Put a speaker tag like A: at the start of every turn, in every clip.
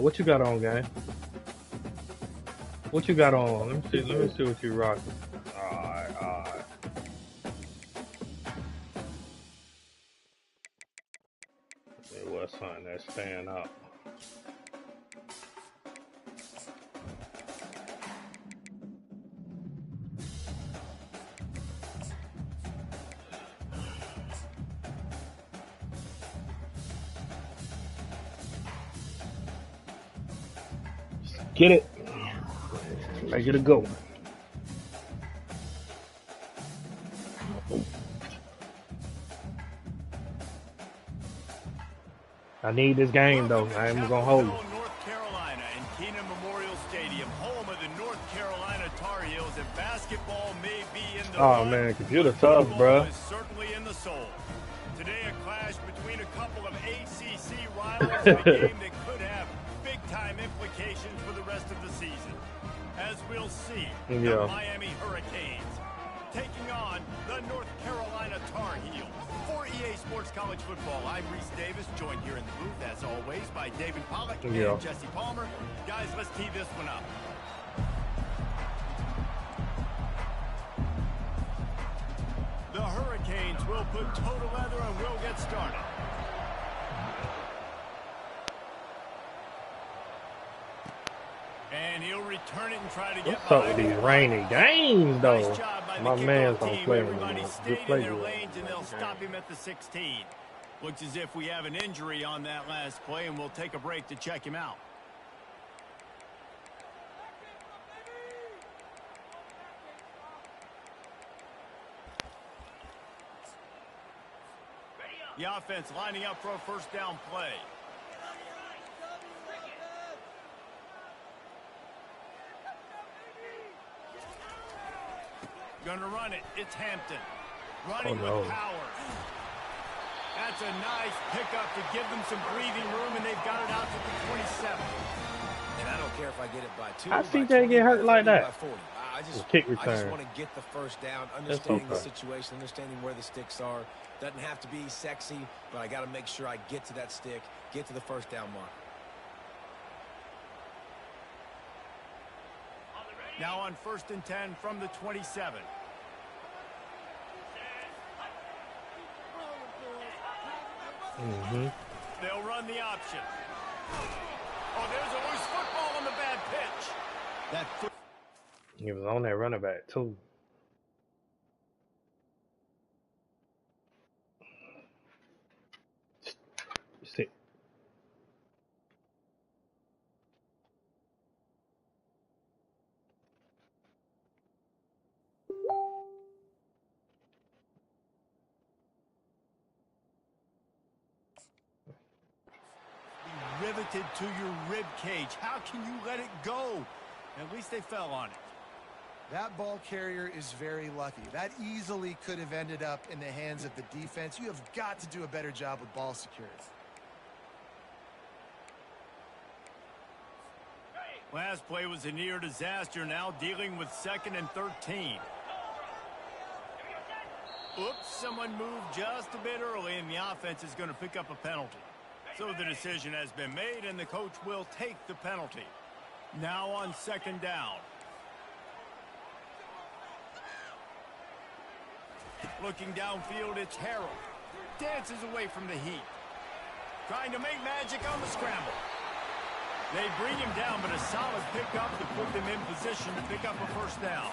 A: What you got on, gang? What you got on? Let me see what you rocking. Alright. It was something that's staying up. Get it. Make it a go. I need this game though. I am gonna hold it.
B: North Carolina and Keenan Memorial Stadium, home of the North Carolina Tar Heels, and basketball may be in the
A: man, computer tough, bro.
B: Is certainly in the soul. Today, a clash between a couple of ACC rivals in a game that could have big-time implications for the rest of the season. As we'll see, the Miami Hurricanes taking on the North Carolina Tar Heels. For EA Sports College Football, I'm Reese Davis, joined here in the booth, as always, by David Pollack and Jesse Palmer. Guys, let's tee this one up. The Hurricanes will put total leather and we'll get started. And he'll return it and try to get
A: what's up with these rainy games, though?
B: Nice job by
A: My man's don't play anymore.
B: Everybody stayed in their lanes, and they'll stop him at the 16. Looks as if we have an injury on that last play, and we'll take a break to check him out. The offense lining up for a first down play. Gonna run it. It's Hampton. Running with power. That's a nice pickup to give them some breathing room, and they've got it out to the 27.
C: And I don't care if I get it by 2.
A: I see they get hurt like that.
C: I just want to get the first down, understanding the situation, understanding where the sticks are. Doesn't have to be sexy, but I got to make sure I get to that stick, get to the first down mark.
B: Now on 1st and 10 from the 27. They'll run the option. Oh, there's a loose football on the bad pitch.
A: He was on that running back too. See.
B: Riveted to your rib cage. How can you let it go? At least they fell on it.
D: That ball carrier is very lucky. That easily could have ended up in the hands of the defense. You have got to do a better job with ball security.
B: Last play was a near disaster, now dealing with 2nd and 13. Oops, someone moved just a bit early, and the offense is going to pick up a penalty. So the decision has been made, and the coach will take the penalty. Now on 2nd down. Looking downfield, it's Harold. Dances away from the heat. Trying to make magic on the scramble. They bring him down, but a solid pickup to put them in position to pick up a first down.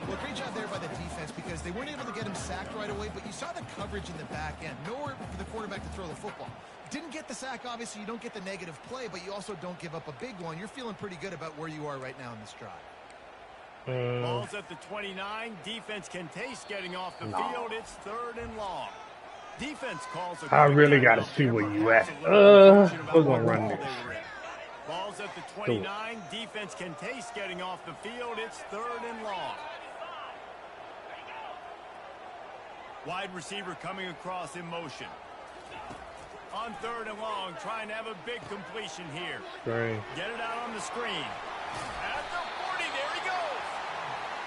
D: Well, great job there by the defense because they weren't able to get him sacked right away, but you saw the coverage in the back end. Nowhere for the quarterback to throw the football. Didn't get the sack, obviously. You don't get the negative play, but you also don't give up a big one. You're feeling pretty good about where you are right now in this drive.
B: Ball's at the 29. Defense can taste getting off the field. It's 3rd and long. Defense calls a
A: I really got to see where you at. Who's going to run this?
B: Ball's at the 29. Defense can taste getting off the field. It's 3rd and long. Wide receiver coming across in motion. On 3rd and long, trying to have a big completion here.
A: Great.
B: Get it out on the screen. At the 40, there he goes.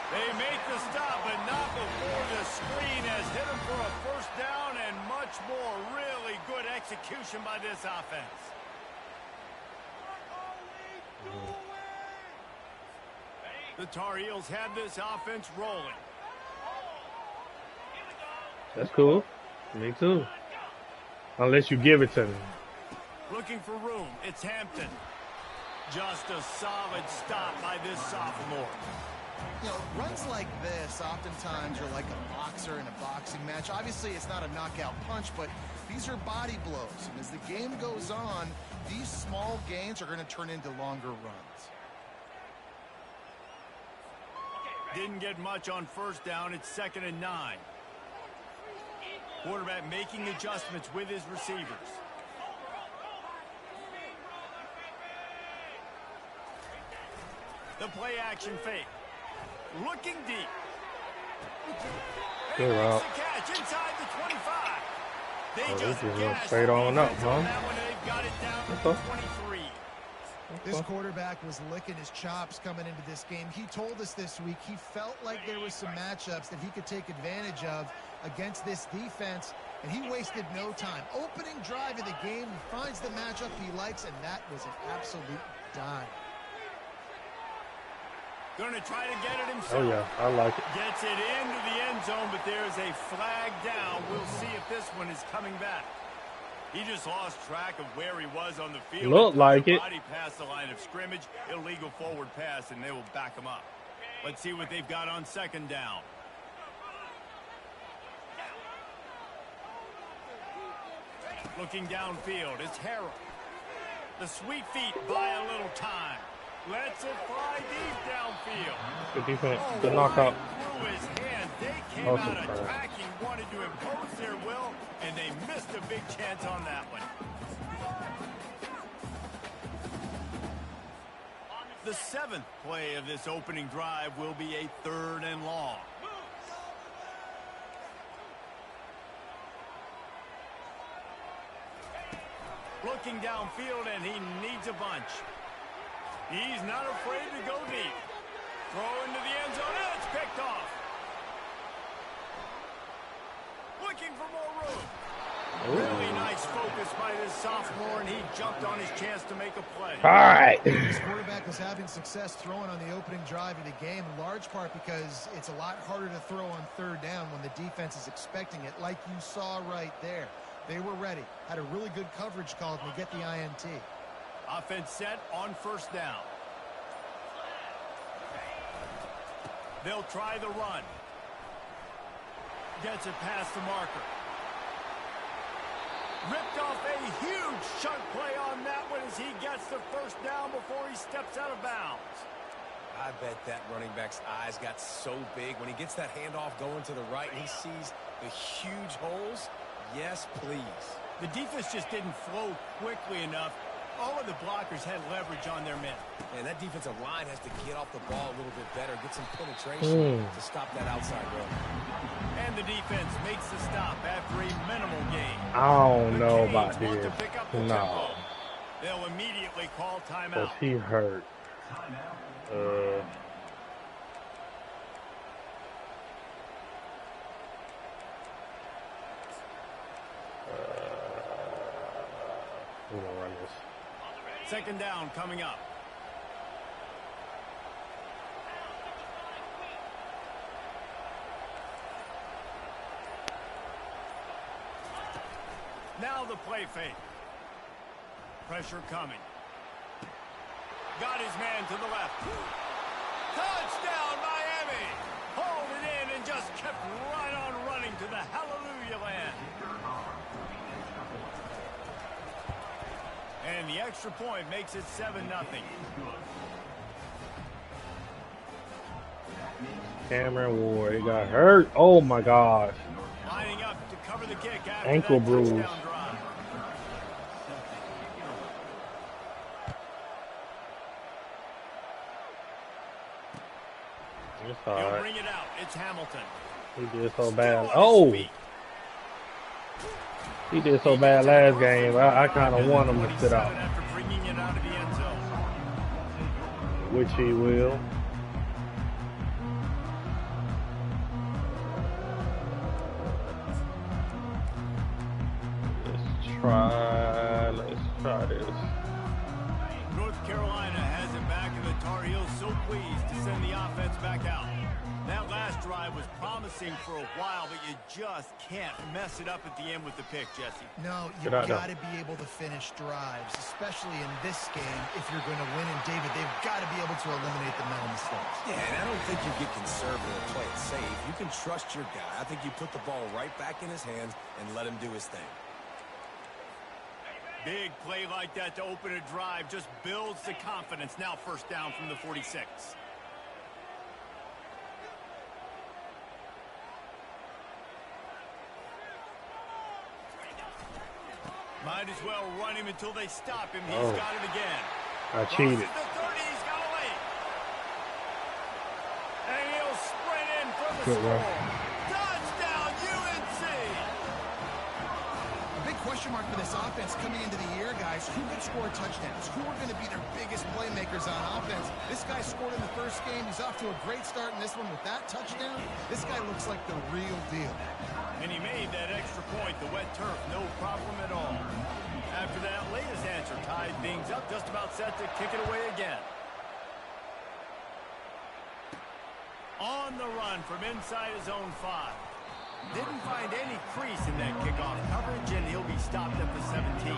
B: They make the stop, but not before the screen has hit him for a 1st down and much more. Really good execution by this offense. The Tar Heels have this offense rolling.
A: That's cool. Me too. Unless you give it to me.
B: Looking for room. It's Hampton. Just a solid stop by this sophomore.
D: You know, runs like this oftentimes are like a boxer in a boxing match. Obviously, it's not a knockout punch, but these are body blows. And as the game goes on, these small gains are going to turn into longer runs.
B: Didn't get much on 1st down. It's 2nd and 9. Quarterback making adjustments with his receivers. The play action fake. Looking deep.
A: Good route.
B: The catch inside the 25. They just
A: went straight on up, huh?
B: They've got it down to 23.
D: This quarterback was licking his chops coming into this game. He told us this week he felt like there was some matchups that he could take advantage of against this defense, and he wasted no time. Opening drive of the game, he finds the matchup he likes, and that was an absolute dime.
B: Going to try to get it himself.
A: Oh, yeah, I like it.
B: Gets it into the end zone, but there's a flag down. We'll see if this one is coming back. He just lost track of where he was on the field.
A: Looked like it.
B: Body past the line of scrimmage, illegal forward pass, and they will back him up. Let's see what they've got on 2nd down. Looking downfield, it's Harrell. The sweet feet buy a little time. Lets it fly deep downfield.
A: Good defense. Good knockout.
B: Through his hand. They came
A: Awesome
B: out
A: try.
B: attacking, wanted to impose their will, and they missed a big chance on that one. The 7th play of this opening drive will be a 3rd and long. Looking downfield, and he needs a bunch. He's not afraid to go deep. Throw into the end zone, and it's picked off. Looking for more room. Really nice focus by this sophomore, and he jumped on his chance to make a play.
A: All right.
D: This quarterback was having success throwing on the opening drive of the game, in large part because it's a lot harder to throw on 3rd down when the defense is expecting it, like you saw right there. They were ready, had a really good coverage call to get the INT.
B: Offense set on 1st down. They'll try the run. Gets it past the marker. Ripped off a huge chunk play on that one as he gets the 1st down before he steps out of bounds.
C: I bet that running back's eyes got so big when he gets that handoff going to the right and he sees the huge holes. Yes, please.
B: The defense just didn't flow quickly enough. All of the blockers had leverage on their men.
C: And that defensive line has to get off the ball a little bit better, get some penetration to stop that outside run.
B: And the defense makes the stop after a minimal gain.
A: I don't know about this. No.
B: They'll immediately call timeout.
A: Because he hurt. We're going to run this.
B: 2nd down coming up. Now the play fake. Pressure coming. Got his man to the left. Touchdown, Miami! Hauled it in and just kept right on running to the hallelujah land. And the extra point makes it 7-0.
A: Cameron Ward, he got hurt. Oh my gosh.
B: Lining up to cover the kick after
A: Ankle
B: that
A: bruise.
B: touchdown drive.
A: It's
B: He'll
A: alright.
B: bring it out. It's Hamilton.
A: He did so bad.
B: Still on his
A: Oh,
B: feet.
A: he did so bad last game. I kind of want him to sit out,
B: After bringing it out of the end zone.
A: which he will. Let's try this.
B: North Carolina has it back, and the Tar Heels so pleased to send the offense back out. That last drive was promising for a while, but you just can't mess it up at the end with the pick, Jesse.
D: No, you've got to be able to finish drives, especially in this game. If you're going to win, and David, they've got to be able to eliminate the mental mistakes.
C: Yeah, and I don't think you get conservative and play it safe. You can trust your guy. I think you put the ball right back in his hands and let him do his thing.
B: Big play like that to open a drive just builds the confidence. Now first down from the 46. Might as well run him until they stop him. He's got it again.
A: I cheated.
B: The 30, he's got a late. And he'll sprint in for the score. Touchdown, UNC!
D: A big question mark for this offense coming into the year, guys. Who could score touchdowns? Who are going to be their biggest playmakers on offense? This guy scored in the first game. He's off to a great start in this one with that touchdown. This guy looks like the real deal.
B: And he made that extra point, the wet turf, no problem at all. After that, latest answer tied things up, just about set to kick it away again. On the run from inside his own 5. Didn't find any crease in that kickoff coverage, and he'll be stopped at the 17.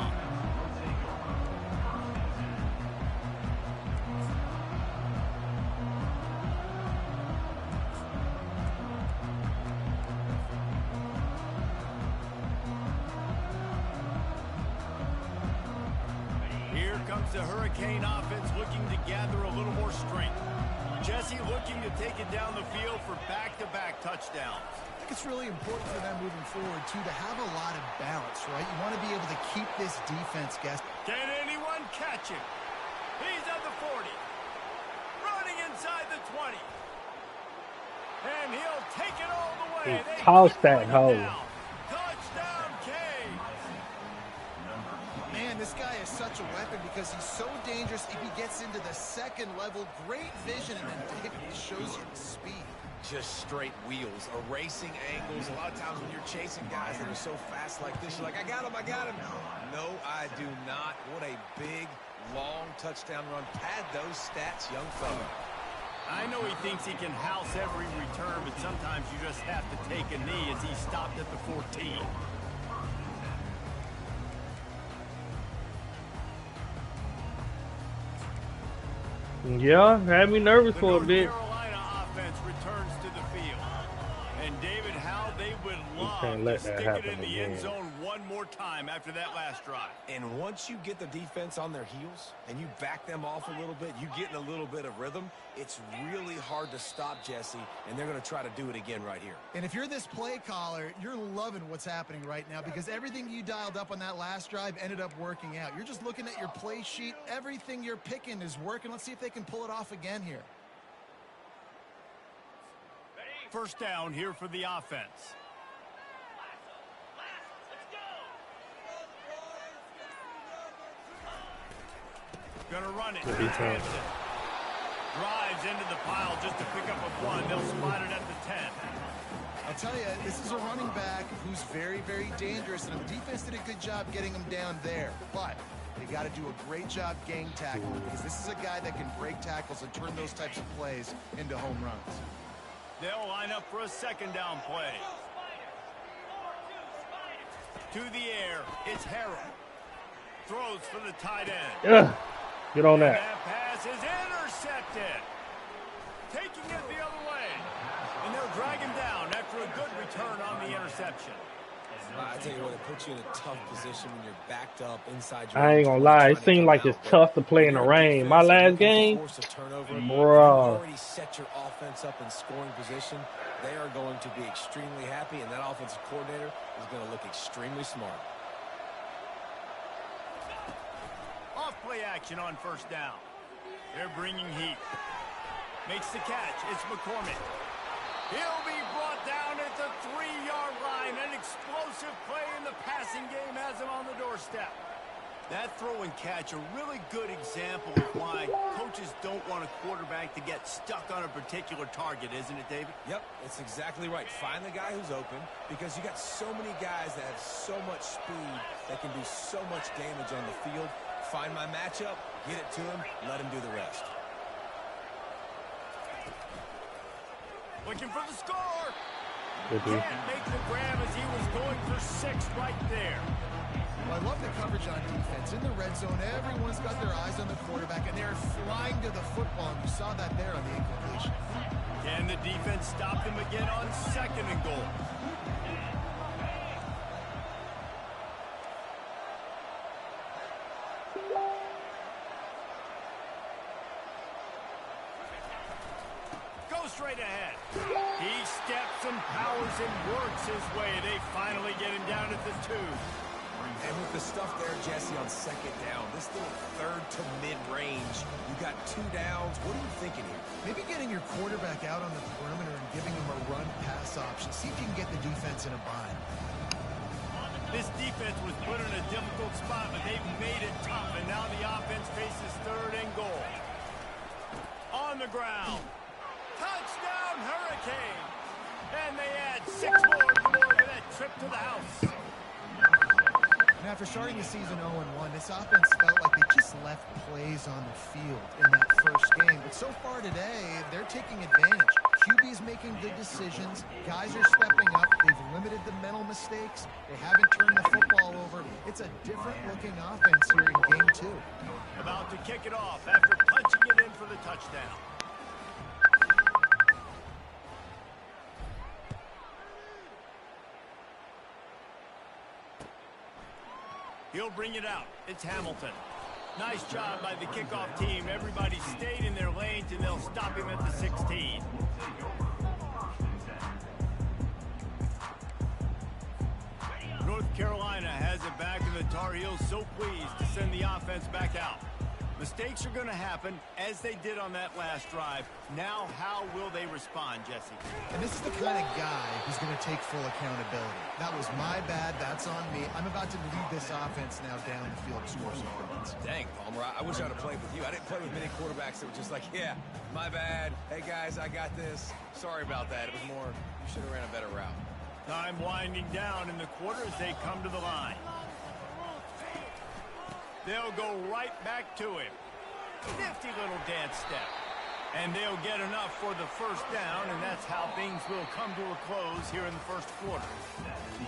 B: The Hurricane offense looking to gather a little more strength. Jesse looking to take it down the field for back-to-back touchdowns.
D: I think it's really important for them moving forward, too, to have a lot of balance, right? You want to be able to keep this defense guessing.
B: Can anyone catch him? He's at the 40. Running inside the 20. And he'll take it all the way.
A: He tossed that hole.
B: Touchdown, Canes.
D: Man, this guy is such a weapon because he's so dangerous if he gets into the second level. Great vision, and then David shows you the speed.
C: Just straight wheels, erasing angles. A lot of times when you're chasing guys that are so fast like this, you're like, I got him, I got him. No, I do not. What a big, long touchdown run. Pad those stats, young fella.
B: I know he thinks he can house every return, but sometimes you just have to take a knee as he stopped at the 14.
A: Yeah, had me nervous for a bit.
B: The North Carolina offense returns to the field. And David, how they would love to stick it in the end zone one more time after that last drive.
C: And once you get the defense on their heels and you back them off a little bit, you get in a little bit of rhythm, it's really hard to stop, Jesse, and they're going to try to do it again right here.
D: And if you're this play caller, you're loving what's happening right now because everything you dialed up on that last drive ended up working out. You're just looking at your play sheet. Everything you're picking is working. Let's see if they can pull it off again here.
B: First down here for the offense. Gonna run it. Drives into the pile just to pick up a 1. They'll spot it at the 10.
D: I'll tell you, this is a running back who's very, very dangerous, and the defense did a good job getting him down there. But they got to do a great job gang tackling because this is a guy that can break tackles and turn those types of plays into home runs.
B: They'll line up for a second down play. To the air, it's Harrell. Throws for the tight end.
A: Yeah, get on that.
B: That pass is intercepted. Taking it the other way. And they'll drag him down after a good return on the interception.
C: I tell you what, it puts you in a tough position when you're backed up inside your
A: I ain't gonna lie. It seemed like it's tough to play in the rain. My last game, bruh.
C: already set your offense up in scoring position. They are going to be extremely happy, and that offensive coordinator is going to look extremely smart.
B: Off play action on first down. They're bringing heat. Makes the catch. It's McCormick. He'll be brought down at the 3-yard line. An explosive play in the passing game has him on the doorstep. That throw and catch, a really good example of why coaches don't want a quarterback to get stuck on a particular target, isn't it, David?
C: Yep, it's exactly right. Find the guy who's open, because you got so many guys that have so much speed that can do so much damage on the field. Find my matchup, get it to him, let him do the rest.
B: Looking for the score. Can't make the grab as he was going for 6 right there.
D: Well, I love the coverage on defense. In the red zone, everyone's got their eyes on the quarterback, and they're flying to the football. And you saw that there on the incompletion.
B: Can the defense stop them again on 2nd and goal? Go straight ahead. He steps and powers and works his way. They finally get him down at the 2.
C: And with the stuff there, Jesse, on 2nd down, this little 3rd to mid-range, you got 2 downs. What are you thinking here?
D: Maybe getting your quarterback out on the perimeter and giving him a run-pass option. See if you can get the defense in a bind.
B: This defense was put in a difficult spot, but they've made it tough, and now the offense faces 3rd and goal. On the ground. Touchdown, Hurricane! And they add 6 more to that trip to the house.
D: And after starting the season 0-1, this offense felt like they just left plays on the field in that first game. But so far today, they're taking advantage. QB's making good decisions. Guys are stepping up. They've limited the mental mistakes. They haven't turned the football over. It's a different-looking offense here in Game 2.
B: About to kick it off after punching it in for the touchdown. He'll bring it out. It's Hamilton. Nice job by the kickoff team. Everybody stayed in their lanes, and they'll stop him at the 16. North Carolina has it back, and the Tar Heels so pleased to send the offense back out. Mistakes are going to happen, as they did on that last drive. Now, how will they respond, Jesse?
D: And this is the kind of guy who's going to take full accountability. That was my bad. That's on me. I'm about to lead this offense now down the field to score some points.
C: Dang, Palmer, I wish I would have played with you. I didn't play with many quarterbacks that were just like, yeah, my bad. Hey, guys, I got this. Sorry about that. It was more, you should have ran a better route.
B: Time winding down in the quarter as they come to the line. They'll go right back to him. Nifty little dance step. And they'll get enough for the first down, and that's how things will come to a close here in the first quarter.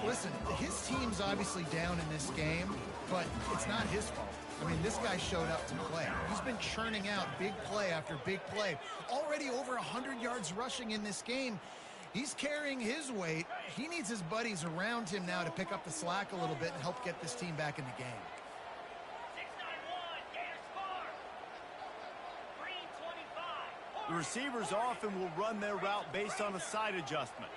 D: Listen, his team's obviously down in this game, but it's not his fault. I mean, this guy showed up to play. He's been churning out big play after big play. Already over 100 yards rushing in this game. He's carrying his weight. He needs his buddies around him now to pick up the slack a little bit and help get this team back in the game.
B: The receivers often will run their route based on a side adjustment.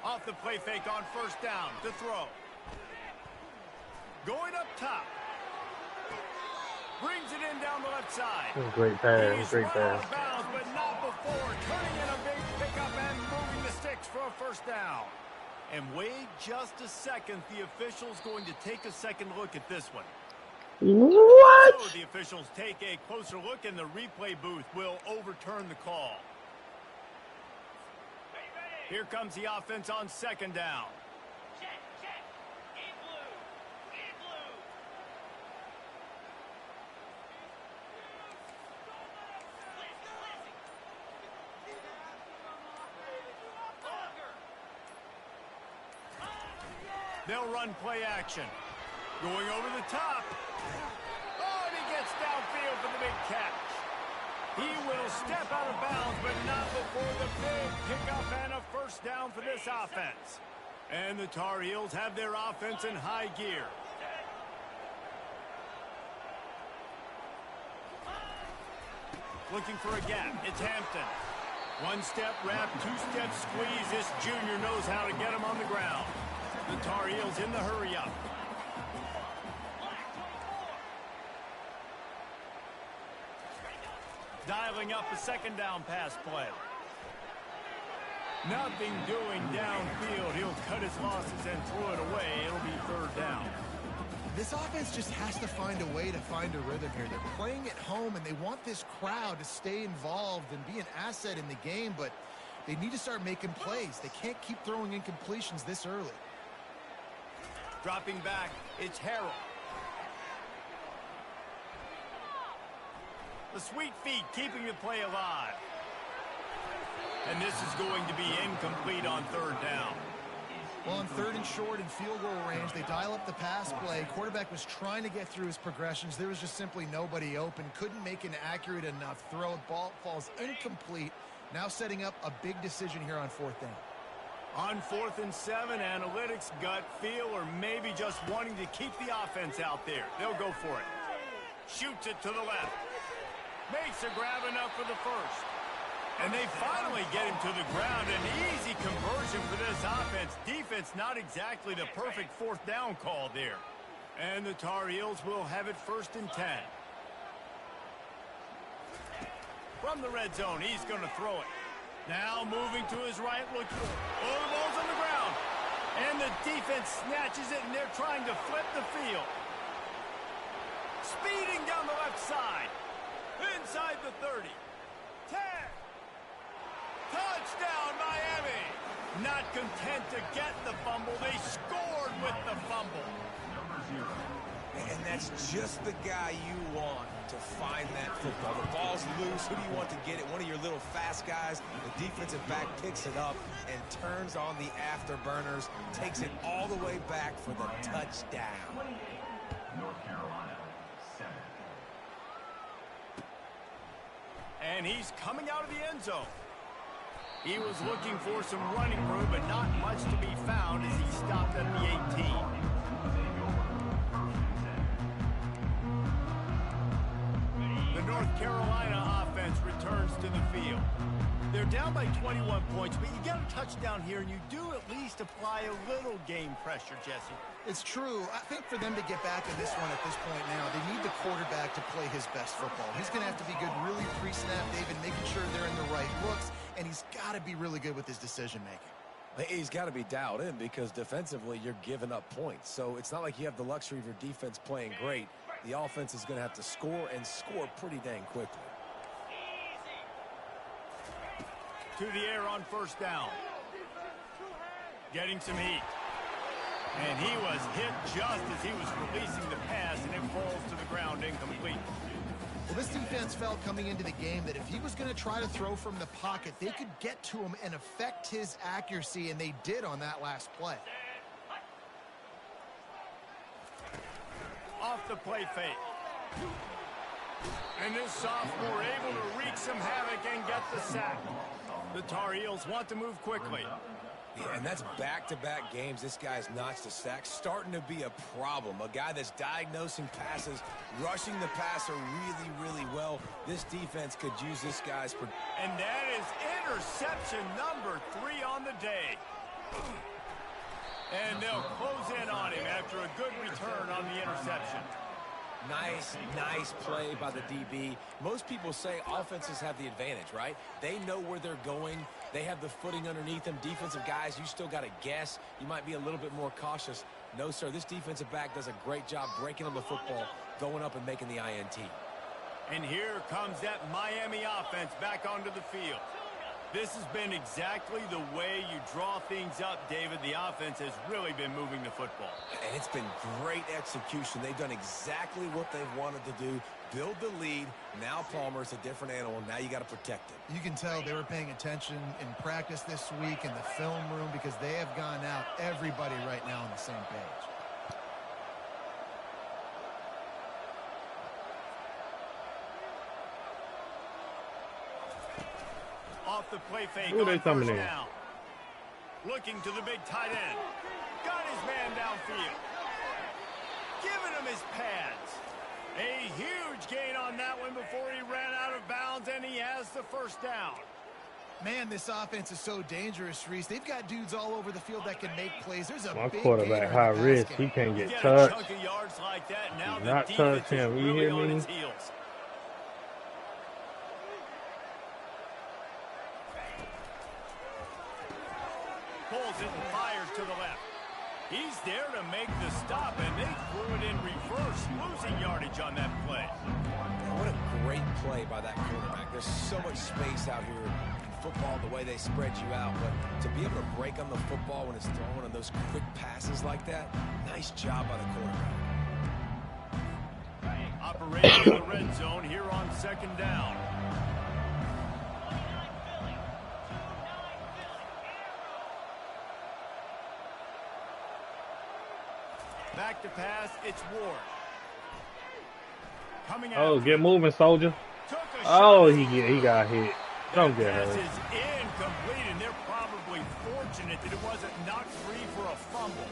B: Off the play fake on first down to throw. Going up top. Brings it in down the left side.
A: Great pass,
B: He's
A: great
B: run
A: pass.
B: out of bounds, but not before. Turning in a big pickup and moving the sticks for a first down. And wait just a second. The official's going to take a second look at this one.
A: What?
B: So the officials take a closer look, and the replay booth will overturn the call. Here comes the offense on second down. They'll run play action. Going over the top. Oh, and he gets downfield for the big catch. He will step out of bounds, but not before the big pickup and a first down for this offense. And the Tar Heels have their offense in high gear. Looking for a gap. It's Hampton. One-step wrap, two-step squeeze. This junior knows how to get him on the ground. The Tar Heels in the hurry-up. Dialing up a second down pass play. Nothing doing downfield. He'll cut his losses and throw it away. It'll be third down.
D: This offense just has to find a way to find a rhythm here. They're playing at home, and they want this crowd to stay involved and be an asset in the game, but they need to start making plays. They can't keep throwing incompletions this early.
B: Dropping back, it's Harrell. The sweet feet keeping the play alive. And this is going to be incomplete on third down.
D: Well, on third and short and field goal range, they dial up the pass play. Quarterback was trying to get through his progressions. There was just simply nobody open. Couldn't make an accurate enough throw. Ball falls incomplete. Now setting up a big decision here on fourth down.
B: On 4th and 7, analytics, gut feel, or maybe just wanting to keep the offense out there. They'll go for it. Shoots it to the left. Makes a grab enough for the first. And they finally get him to the ground. An easy conversion for this offense. Defense not exactly the perfect fourth down call there. And the Tar Heels will have it 1st and 10. From the red zone, he's going to throw it. Now moving to his right, look. Oh, the ball's on the ground. And the defense snatches it, and they're trying to flip the field. Speeding down the left side. Inside the 30. 10. Touchdown, Miami. Not content to get the fumble. They scored with the fumble.
C: And that's just the guy you want to find that football. The ball's loose. Who do you want to get it? One of your little fast guys. The defensive back picks it up and turns on the afterburners. Takes it all the way back for the touchdown.
E: North Carolina, 7.
B: And he's coming out of the end zone. He was looking for some running room, but not much to be found as he stopped at the 18. The North Carolina offense returns to the field. They're down by 21 points, but you get a touchdown here, and you do at least apply a little game pressure, Jesse.
D: It's true. I think for them to get back in this one at this point now, they need the quarterback to play his best football. He's going to have to be good really pre-snap, David, making sure they're in the right looks, and he's got to be really good with his decision-making.
C: He's got to be dialed in because defensively you're giving up points. So it's not like you have the luxury of your defense playing great. The offense is going to have to score and score pretty dang quickly.
B: To the air on first down. Getting some heat. And he was hit just as he was releasing the pass, and it falls to the ground incomplete.
D: Well, this defense felt coming into the game that if he was going to try to throw from the pocket, they could get to him and affect his accuracy, and they did on that last play.
B: Off the play fake. And this sophomore able to wreak some havoc and get the sack. The Tar Heels want to move quickly.
C: Yeah, and that's back-to-back games. This guy's notched a sack, starting to be a problem. A guy that's diagnosing passes, rushing the passer really, really well. This defense could use this guy's...
B: And that is interception number 3 on the day. And they'll close in on him after a good return on the interception.
C: Nice play by the DB. Most people say offenses have the advantage, right? They know where they're going. They have the footing underneath them. Defensive guys, you still got to guess. You might be a little bit more cautious. No, sir, this defensive back does a great job breaking on the football, going up and making the INT.
B: And here comes that Miami offense back onto the field. This has been exactly the way you draw things up, David. The offense has really been moving the football.
C: And it's been great execution. They've done exactly what they've wanted to do. Build the lead. Now Palmer's a different animal. Now you got to protect him.
D: You can tell they were paying attention in practice this week in the film room because they have gone out, everybody right now on the same page.
B: Off the play fake
A: Who they
B: on
A: coming
B: first
A: in?
B: down. Looking to the big tight end. Got his man downfield. Giving him his pads. A huge gain on that one before he ran out of bounds, and he has the first down.
D: Man, this offense is so dangerous, Reese. They've got dudes all over the field that can make plays. There's a
A: My
D: big
A: quarterback
D: gainer
A: high
D: in the
A: risk.
D: pass
A: He
D: game.
A: can't
B: You
A: get
B: get a
A: touched.
B: chunk of yards like that, now
A: Do
B: the
A: not
B: defense
A: touch him.
B: is
A: You
B: really
A: hear
B: on
A: me?
B: its heels. Pulls it and fires to the left. He's there to make the stop, and they threw it in reverse, losing yardage on that play.
C: What a great play by that quarterback. There's so much space out here in football, the way they spread you out. But to be able to break on the football when it's thrown on those quick passes like that, nice job by the quarterback.
B: Operating in the red zone here on second down. Back to pass, it's Ward. Coming out.
A: Oh, get moving, soldier.
B: Took a
A: Oh,
B: shot.
A: he got hit. Don't get
B: Pass
A: hurt.
B: is incomplete, and they're probably fortunate that it wasn't knocked free for a fumble.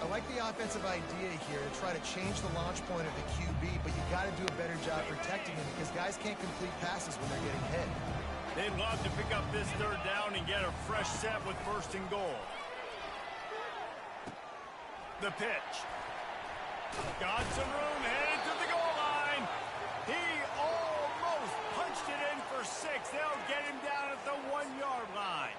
D: I like the offensive idea here to try to change the launch point of the QB, but you got to do a better job protecting him because guys can't complete passes when they're getting hit.
B: They'd love to pick up this third down and get a fresh set with first and goal. The pitch. Got some room, headed to the goal line. He almost punched it in for 6. They'll get him down at the 1-yard line.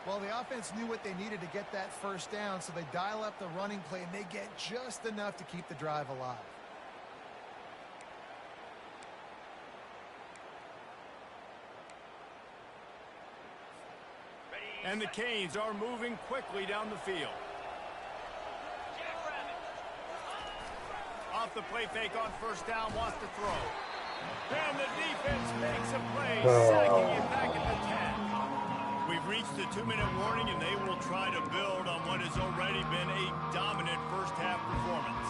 D: Well, the offense knew what they needed to get that first down, so they dial up the running play, and they get just enough to keep the drive alive.
B: And the Canes are moving quickly down the field. Off the play fake on first down, wants to throw. And the defense makes a play, sacking it back at the 10. We've reached the 2-minute warning, and they will try to build on what has already been a dominant first-half performance.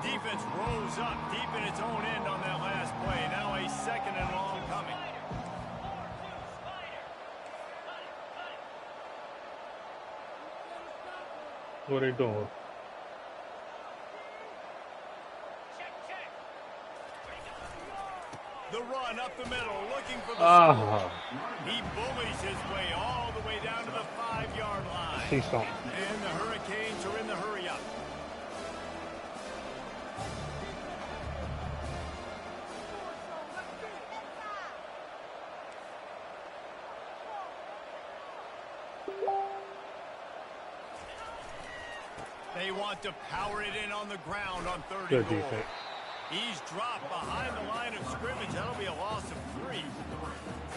B: Defense rose up deep in its own end on that last play. Now a second and long coming.
A: What are they doing?
B: The run up the middle, looking for the score.
A: Ah,
B: He bullies his way all the way down to the 5-yard line.
A: see something.
B: And the Hurricanes are in the hurry-up. They want to power it in on the ground on third and
A: Good
B: goal.
A: defense.
B: He's dropped behind the line of scrimmage. That'll be a loss of 3.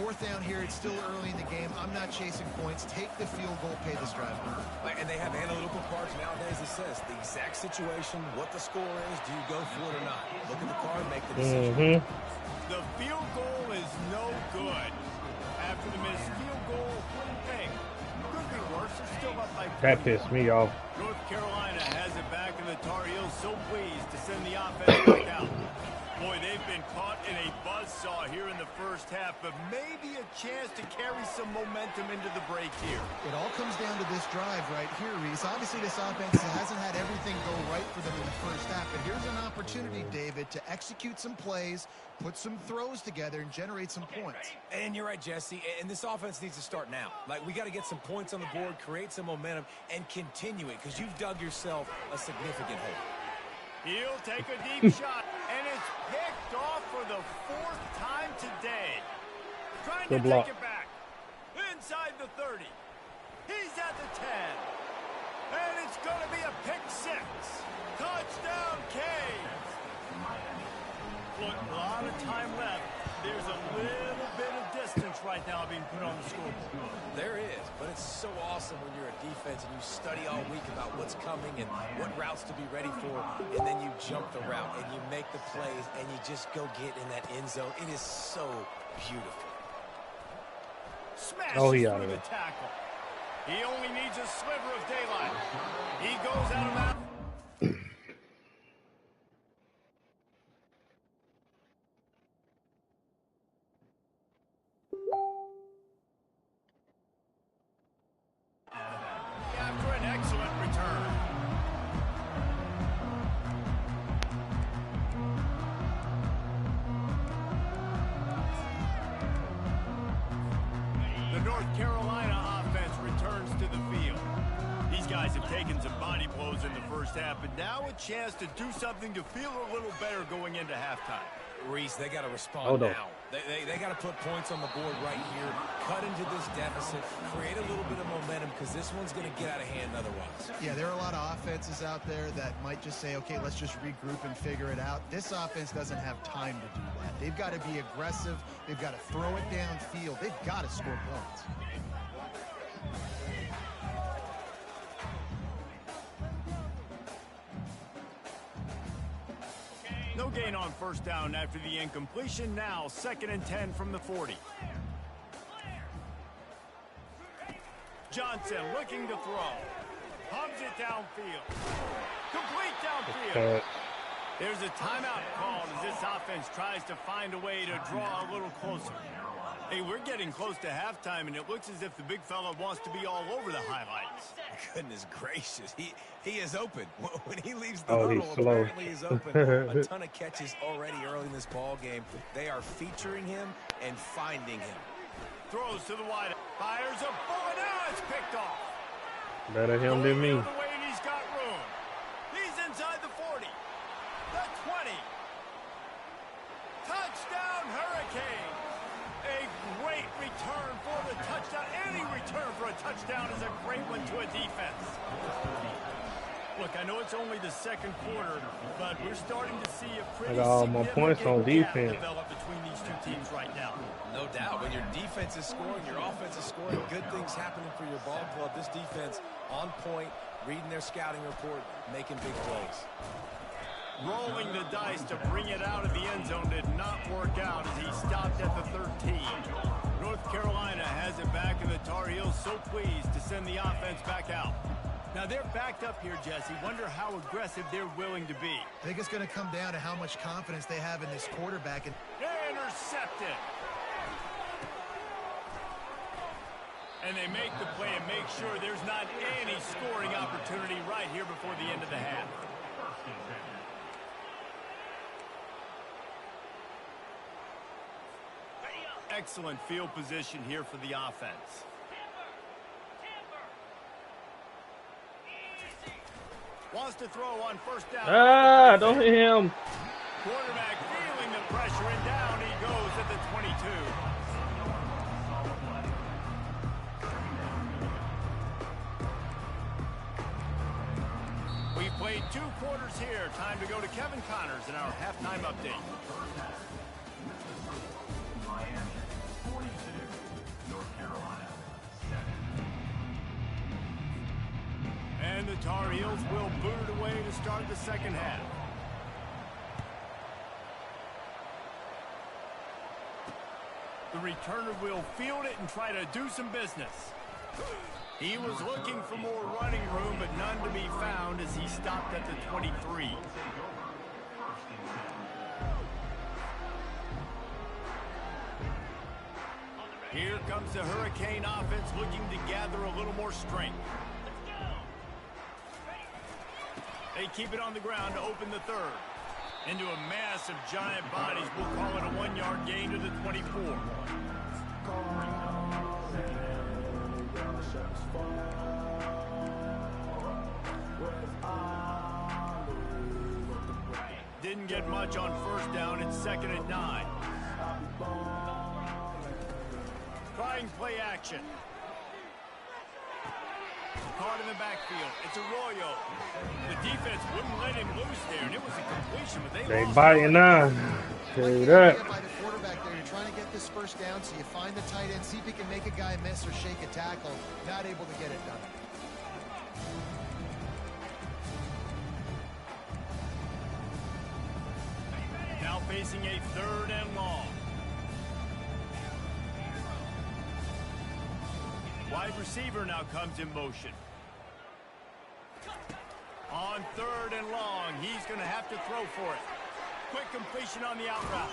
D: Fourth down here, it's still early in the game. I'm not chasing points. Take the field goal, pay this drive.
C: And they have analytical parts nowadays that says the exact situation, what the score is, do you go for it or not? Look at the card, make the decision.
B: The field goal is no good. After the missed field goal, hey, could be worse. They're still up by 3.
A: That pissed me off.
B: North Carolina has it back, and the Tar Heels so pleased to send the offense back out. Boy, they've been caught in a buzzsaw here in the first half, but maybe a chance to carry some momentum into the break here.
D: It all comes down to this drive right here, Reese. Obviously, this offense hasn't had everything go right for them in the first half, but here's an opportunity, David, to execute some plays, put some throws together, and generate some points.
C: And you're right, Jesse, and this offense needs to start now. Like, we got to get some points on the board, create some momentum, and continue it, because you've dug yourself a significant hole.
B: He'll take a deep shot, and it's picked off for the 4th time today. Trying to
A: Good block.
B: take it back. Inside the 30. He's at the 10. And it's going to be a pick 6. Touchdown, Canes. Look, a lot of time left. There's a little bit of distance right now being put on the scoreboard.
C: There is, but it's so awesome when you're a defense and you study all week about what's coming and what routes to be ready for, and then you jump the route and you make the plays and you just go get in that end zone. It is so beautiful.
B: Smashes
A: Oh, he out of
B: through the
A: it.
B: tackle. He only needs a sliver of daylight. He goes out of bounds. These guys have taken some body blows in the first half, but now a chance to do something to feel a little better going into halftime.
C: Reese, they got to respond now. They got to put points on the board right here, cut into this deficit, create a little bit of momentum, because this one's going to get out of hand otherwise.
D: Yeah, there are a lot of offenses out there that might just say, okay, let's just regroup and figure it out. This offense doesn't have time to do that. They've got to be aggressive. They've got to throw it downfield. They've got to score points.
B: No gain on first down after the incompletion. Now 2nd and 10 from the 40. Johnson looking to throw. Pumps it downfield. Complete downfield. There's a timeout called as this offense tries to find a way to draw a little closer. Hey, we're getting close to halftime, and it looks as if the big fella wants to be all over the highlights.
C: Goodness gracious, he is open. When he leaves the huddle,
A: slow.
C: apparently he's open. A ton of catches already early in this ball game. They are featuring him and finding him.
B: Throws to the wide. Fires a bullet. Now it's picked off.
A: Better him than me.
B: The way, and he's got room. He's inside the 40. The 20. Touchdown, Hurricane. A great return for the touchdown. Any return for a touchdown is a great one to a defense. Look, I know it's only the second quarter, but we're starting to see a pretty significant gap develop between these two teams right now.
C: No doubt. When your defense is scoring, your offense is scoring, good things happening for your ball club. This defense on point, reading their scouting report, making big plays.
B: Rolling the dice to bring it out of the end zone did not work out as he stopped at the 13. North Carolina has it back, and the Tar Heels so pleased to send the offense back out. Now they're backed up here, Jesse. Wonder how aggressive they're willing to be.
D: I think it's going to come down to how much confidence they have in this quarterback. And
B: intercepted. And they make the play and make sure there's not any scoring opportunity right here before the end of the half. Excellent field position here for the offense. Wants to throw on first down.
A: Don't hit him.
B: Quarterback feeling the pressure, and down he goes at the 22. We played 2 quarters here. Time to go to Kevin Connors in our halftime update. And the Tar Heels will boot it away to start the second half. The returner will field it and try to do some business. He was looking for more running room, but none to be found as he stopped at the 23. Here comes the Hurricane offense looking to gather a little more strength. They keep it on the ground to open the third. Into a mass of giant bodies, we'll call it a 1-yard gain to the 24. Didn't get much on first down. It's 2nd and 9. Trying play action. Caught in the backfield. It's Arroyo. The defense wouldn't let him loose there, and it was a completion, but they lost.
A: Biting now. Tell you that.
D: By the quarterback there, you're trying to get this first down, so you find the tight end, see if he can make a guy miss or shake a tackle. Not able to get it done.
B: Now facing a 3rd and long. Wide receiver now comes in motion. On 3rd and long, he's going to have to throw for it. Quick completion on the out route.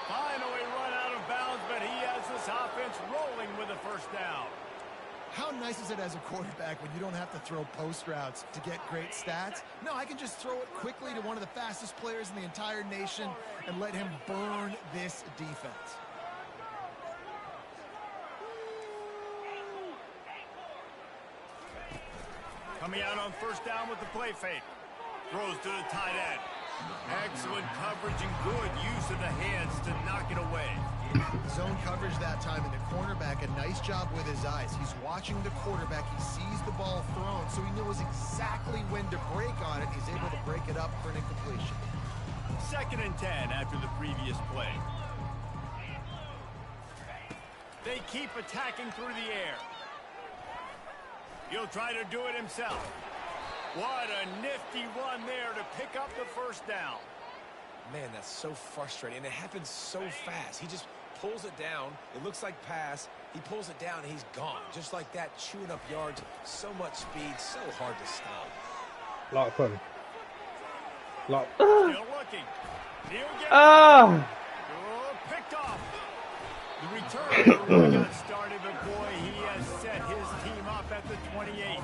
B: Finally run out of bounds, but he has this offense rolling with a first down.
D: How nice is it as a quarterback when you don't have to throw post routes to get great stats? No, I can just throw it quickly to one of the fastest players in the entire nation and let him burn this defense.
B: Coming out on first down with the play fake. Throws to the tight end. Excellent coverage and good use of the hands to knock it away.
D: Zone coverage that time, and the cornerback, a nice job with his eyes. He's watching the quarterback. He sees the ball thrown, so he knows exactly when to break on it. He's able to break it up for an incompletion.
B: 2nd and 10 after the previous play. They keep attacking through the air. He'll try to do it himself. What a nifty run there to pick up the first down.
C: Man, that's so frustrating. And it happens so fast. He just pulls it down. It looks like pass. He pulls it down, and he's gone. Just like that, chewing up yards. So much speed, so hard to stop.
A: Lot funny. Lot.
B: Still looking. He'll get picked off. The return really got started, but boy, he has set his team up at the 28.
D: You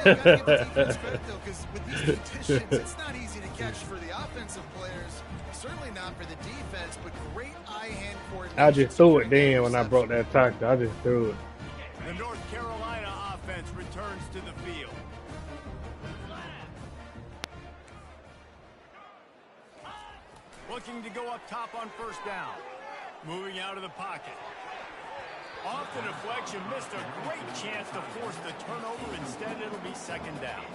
D: gotta give the defense credit, though, because with these conditions, it's not easy to catch for the offensive players. Certainly not for the defense, but great eye-hand coordination.
A: I just threw it then when I broke that tackle. I just threw it.
B: The North Carolina offense returns to the field. Looking to go up top on first down. Moving out of the pocket. Off the deflection, missed a great chance to force the turnover. Instead, it'll be 2nd down.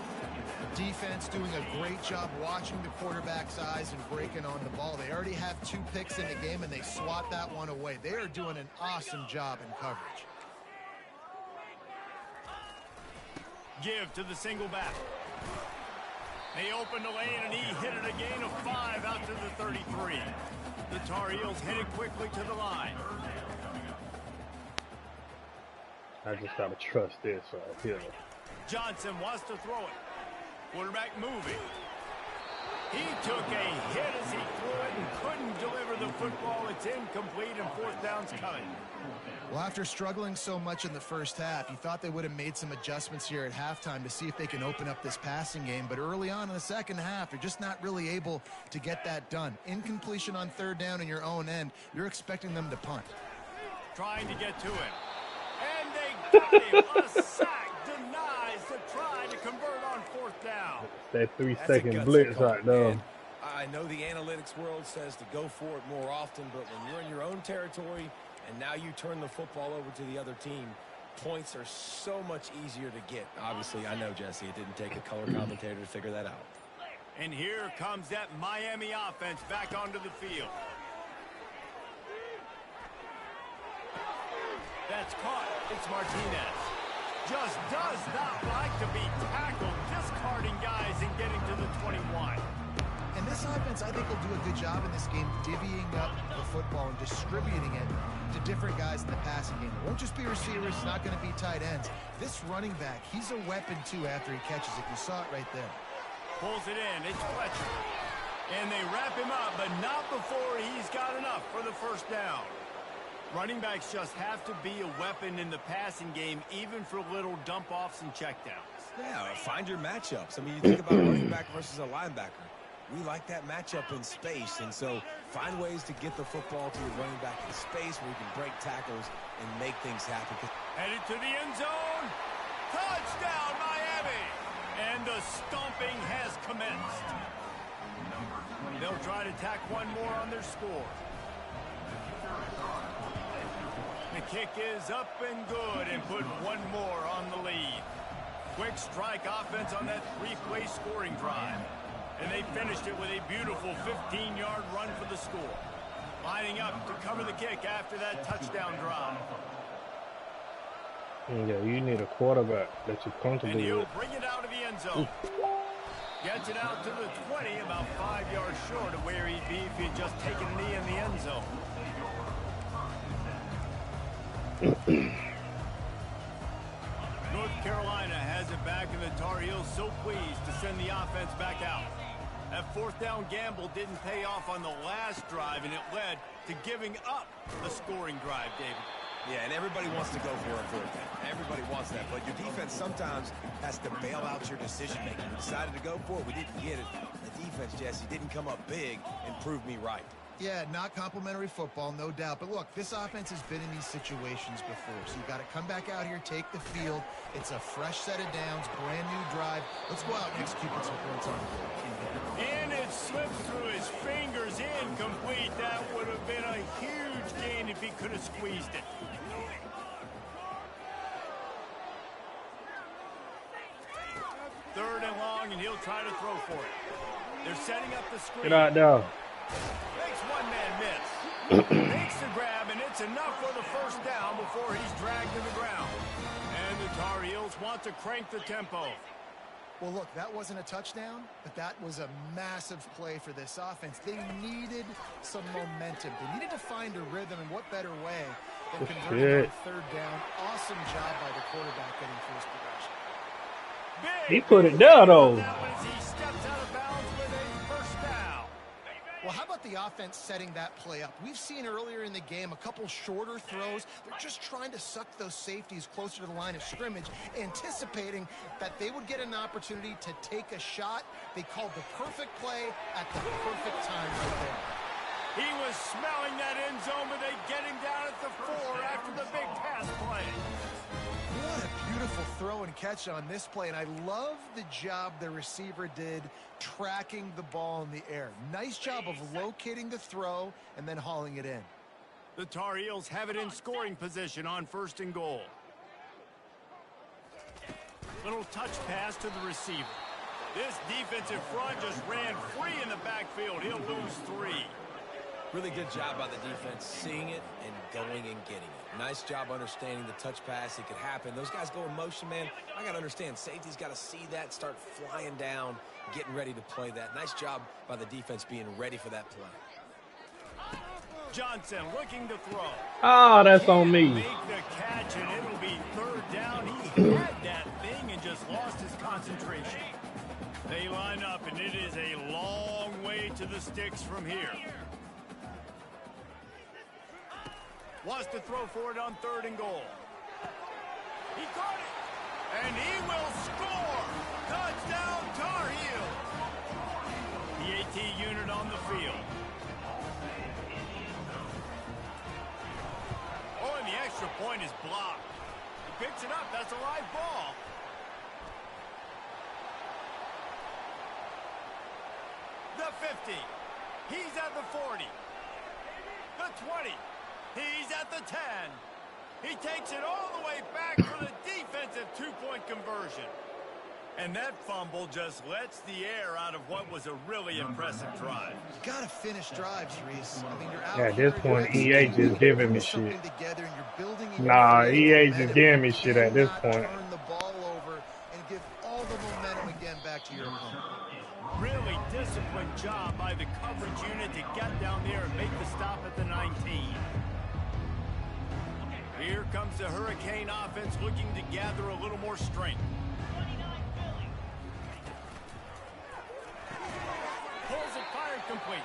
D: Defense doing a great job watching the quarterback's eyes and breaking on the ball. They already have 2 picks in the game, and they swat that one away. They are doing an awesome job in coverage.
B: Give to the single back. They opened the lane, and he hit it a gain of 5 out to the 33. The Tar Heels headed quickly to the line.
A: I just gotta trust this right here.
B: Johnson wants to throw it. Quarterback moving. He took a hit as he threw it and couldn't deliver the football. It's incomplete, and 4th down's coming.
D: Well, after struggling so much in the first half, you thought they would have made some adjustments here at halftime to see if they can open up this passing game. But early on in the second half, they're just not really able to get that done. Incompletion on 3rd down in your own end, you're expecting them to punt.
B: Trying to get to him. And they got him. A sack denies the try to convert on 4th down.
A: That 3-second blitz right there.
C: I know the analytics world says to go for it more often, but when you're in your own territory and now you turn the football over to the other team, points are so much easier to get. Obviously, I know, Jesse, it didn't take a color commentator to figure that out.
B: And here comes that Miami offense back onto the field. That's caught. It's Martinez. Just does not like to be tackled, discarding guys and getting to the 21.
D: And this offense, I think, will do a good job in this game divvying up the football and distributing it to different guys in the passing game. It won't just be receivers. It's not going to be tight ends. This running back, he's a weapon, too, after he catches it. You saw it right there.
B: Pulls it in. It's Fletcher. And they wrap him up, but not before he's got enough for the first down. Running backs just have to be a weapon in the passing game, even for little dump-offs and checkdowns.
C: Yeah, find your matchups. I mean, you think about running back versus a linebacker. We like that matchup in space, and so find ways to get the football to your running back in space where you can break tackles and make things happen.
B: Headed to the end zone. Touchdown, Miami! And the stomping has commenced. They'll try to tack one more on their score. The kick is up and good and put one more on the lead. Quick strike offense on that 3-play scoring drive. And they finished it with a beautiful 15-yard run for the score. Lining up to cover the kick after that touchdown drive.
A: Yeah, you need a quarterback that you're comfortable
B: And he'll
A: with.
B: bring it out of the end zone. Gets it out to the 20, about 5 yards short of where he'd be if he'd just taken a knee in the end zone. North Carolina has it back, and the Tar Heels so pleased to send the offense back out. That 4th down gamble didn't pay off on the last drive, and it led to giving up the scoring drive, David.
C: Yeah, and everybody wants to go for a 4th down. Everybody wants that, but your defense sometimes has to bail out your decision-making. We decided to go for it. We didn't get it. The defense, Jesse, didn't come up big and prove me right.
D: Yeah, not complimentary football, no doubt. But look, this offense has been in these situations before. So you got to come back out here, take the field. It's a fresh set of downs, brand new drive. Let's go out and execute some points on the board.
B: And it slipped through his fingers, incomplete. That would have been a huge gain if he could have squeezed it. Third and long, and he'll try to throw for it. They're setting up the screen.
A: Get out there.
B: Makes one man miss. Makes the grab, and it's enough for the first down before he's dragged to the ground. And the Tar Heels want to crank the tempo.
D: Well, look, that wasn't a touchdown, but that was a massive play for this offense. They needed some momentum. They needed to find a rhythm, and what better way than converting on third down. Awesome job by the quarterback getting first progression.
A: He put it down, though.
B: He steps out of bounds with a first down.
D: Well, how about the offense setting that play up? We've seen earlier in the game a couple shorter throws. They're just trying to suck those safeties closer to the line of scrimmage, anticipating that they would get an opportunity to take a shot. They called the perfect play at the perfect time right there.
B: He was smelling that end zone, but they get him down at the 4 after the big pass play.
D: What a beautiful throw and catch on this play, and I love the job the receiver did tracking the ball in the air. Nice job of locating the throw and then hauling it in.
B: The Tar Heels have it in scoring position on first and goal. Little touch pass to the receiver. This defensive front just ran free in the backfield. He'll lose 3.
C: Really good job by the defense, seeing it and going and getting it. Nice job understanding the touch pass. It could happen. Those guys go in motion, man. I got to understand. Safety's got to see that, start flying down, getting ready to play that. Nice job by the defense being ready for that play.
B: Johnson looking to throw.
A: Oh, that's on me.
B: Make the catch, and it'll be third down. He had that thing and just lost his concentration. They line up, and it is a long way to the sticks from here. Wants to throw for it on third and goal. He caught it, and he will score. Touchdown, Tar Heels. The AT unit on the field. Oh, and the extra point is blocked. He picks it up. That's a live ball. The 50. He's at the 40. The 20. He's at the 10. He takes it all the way back for the defensive two-point conversion. And that fumble just lets the air out of what was a really impressive drive.
D: You got to finish drives, Reese. I mean, you're out
A: At this point, EA just giving me shit.
D: Together and you're building
A: Nah, EA just giving me shit at this point.
D: Turn the ball over and give all the momentum again back to your opponent.
B: Really disciplined job by the coverage unit to get down there and make the stop at the 19. Here comes the Hurricane offense looking to gather a little more strength. Pulls it, fired complete.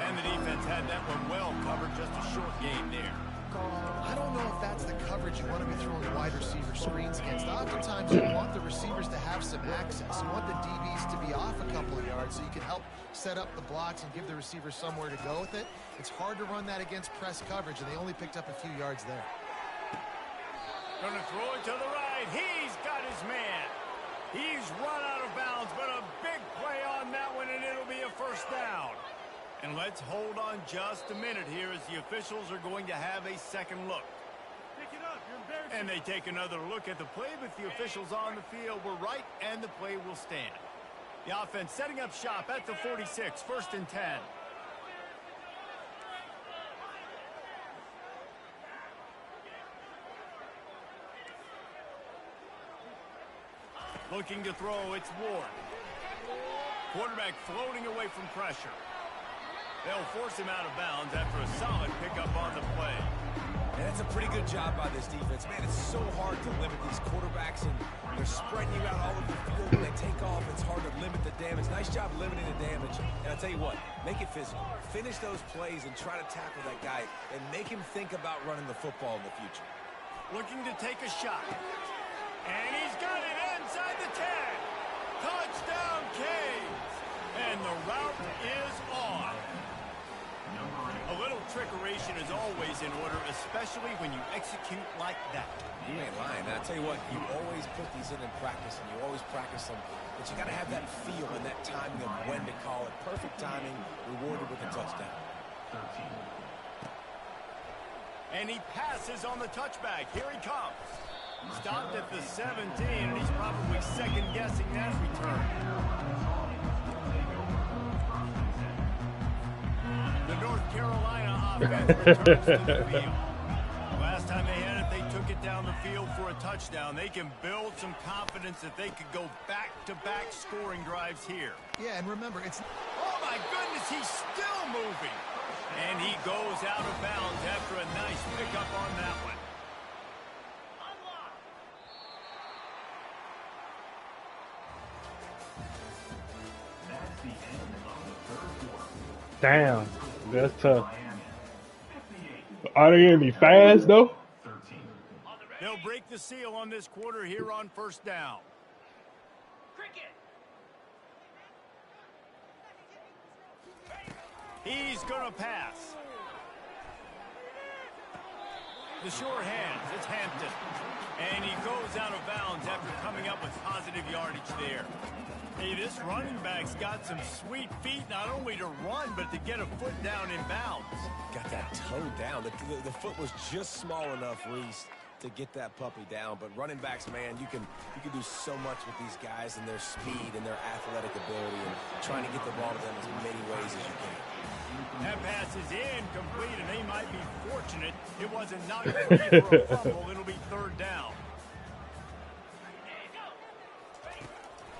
B: And the defense had that one well covered, just a short game there.
D: I don't know if that's the coverage you want to be throwing wide receiver screens against. Oftentimes you want the receivers to have some access. You want the DBs to be off a couple of yards so you can help set up the blocks and give the receivers somewhere to go with it. It's hard to run that against press coverage, and they only picked up a few yards there.
B: Going to throw it to the right. He's got his man. He's run out of bounds, but a big play on that one, and it'll be a first down. And let's hold on just a minute here as the officials are going to have a second look. Pick it up. You're embarrassing. And they take another look at the play, but the officials on the field were right, and the play will stand. The offense setting up shop at the 46, first and 10. Looking to throw, it's Ward. Quarterback floating away from pressure. They'll force him out of bounds after a solid pickup on the play.
C: And that's a pretty good job by this defense. Man, it's so hard to limit these quarterbacks, and they're spreading you out all over the field. When they take off, it's hard to limit the damage. Nice job limiting the damage. And I'll tell you what, make it physical. Finish those plays and try to tackle that guy and make him think about running the football in the future.
B: Looking to take a shot. And he's got it inside the 10. Touchdown, Canes. And the route is on. A little trickeration is always in order, especially when you execute like that.
C: You ain't lying. I tell you what, you always put these in practice, and you always practice them. But you got to have that feel and that timing of when to call it. Perfect timing, rewarded with a touchdown.
E: 13.
B: And he passes on the touchback. Here he comes. Stopped at the 17, and he's probably second-guessing that return. The North Carolina offense returns to the field. Last time they had it, they took it down the field for a touchdown. They can build some confidence that they could go back-to-back scoring drives here.
D: Yeah, and remember, it's...
B: Oh, my goodness, he's still moving. And he goes out of bounds after a nice pickup on that one.
E: That's the end of the third quarter.
A: Damn, that's tough.
E: Miami, 58.
A: Are they gonna be fast though?
E: 13.
B: They'll break the seal on this quarter here on first down. He's going to pass. The sure hands, it's Hampton. And he goes out of bounds after coming up with positive yardage there. Hey, this running back's got some sweet feet, not only to run, but to get a foot down in bounds.
C: Got that toe down. The foot was just small enough, Reese, to get that puppy down. But running backs, man, you can do so much with these guys and their speed and their athletic ability and trying to get the ball to them as many ways as you can.
B: That pass is incomplete, and they might be fortunate it wasn't knocked free for a fumble. It'll be third down.